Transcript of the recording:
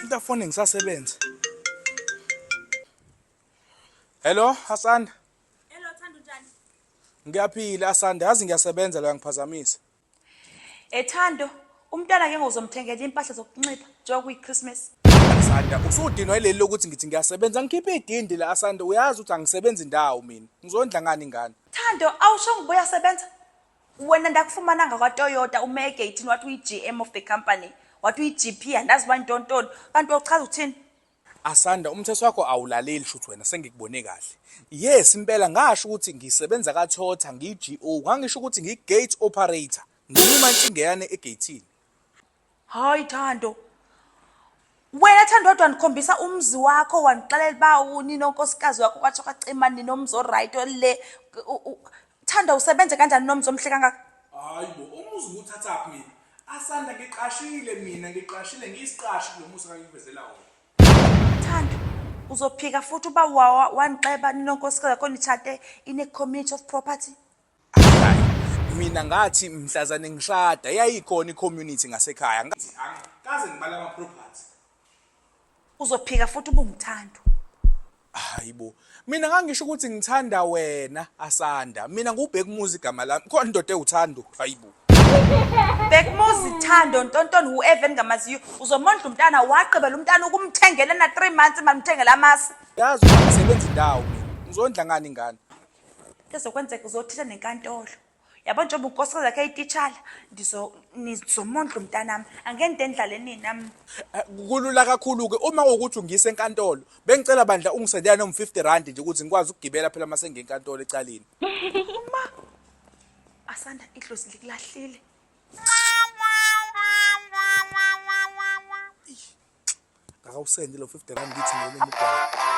Intafoni ngisasebenza. Hello, Asanda. Hello Thando njani? Ngiyaphila Asanda, yazi ngiyasebenza la ngiphazamisa. Thando, umntwana ke ngozomthengela impahla zokunxiba njengoba kuyiChristmas. Asanda, usudinwa yileli lokuthi ngithi ngiyasebenza. Ngikhiphe idindi la Asanda, uyazi ukuthi angisebenzi indawo mina. Ngizondla ngani ingane? Thando, awusho ngibuya sebenza. Wena ndakufumananga kwaToyota ume egate wathi uyi-GM of the company. Wathi uyi-GP andazi bani ntontoni. Kanti uyochaza uthini? Asanda, umthetho wakho awulaleli shuthi wena sengikubone kahle. Yes, impela ngasho ukuthi ngisebenza kaThotha, ngiyi-GO. Ngangisho ukuthi ngiyi-gate operator. Ngiyima intingeyane egatini. Hayi Thando. Wena Thando kodwa nikhombisa umzi wakho wanixelela ba unini onkosikazi wakho kwathi kwacima ninomzi oright ole. Thando usebenze kanjani nomzi omhle kangaka? Hayibo, umuzi nguthathaphi mina? Asanda ngiqashile mina, ngiqashile ngiyisiqashi kulo muzi kangivezela wona. Thando, uzophika futhi uba wanixeba ninonkosikazi yakho nitshate in a community of property? Mina ngathi mhlazane ngishada yayikhona i-community ngasekhaya. Ngathi angikaze ngibala ama-property. Uzophika futhi ubungithando. Hayibo, mina ngangisho ukuthi ngithanda wena Asanda. Mina ngubheka umuzi igama lami. Khona indoda ewuthando. Hayibo. Bekumuzi Thando ntontoni whoever ngamaziyo uzomondla umntana waqebela umntana ukumthengela na 3 months mamthengela amasi. Yazi ukuthi ngisebenza indawo mina. Ngizondla ngani ingane? Kezokwenzeka uzothisha nenkantolo. Yabo njengoba unkosikazi yakhe eyititshala nizomondla umntanami angeke ndendlale nini nami. Kulula kakhulu ke uma ukuthi ungise enkantolo. Bengicela bandla ungisendela noma 50 rand nje ukuthi ngikwazi ukugibela phela mase ngenkantolo ecaleni. Asanda idlozi likulahlile. Akawusendi lo 50 rand ngithi ngene umugwaqo.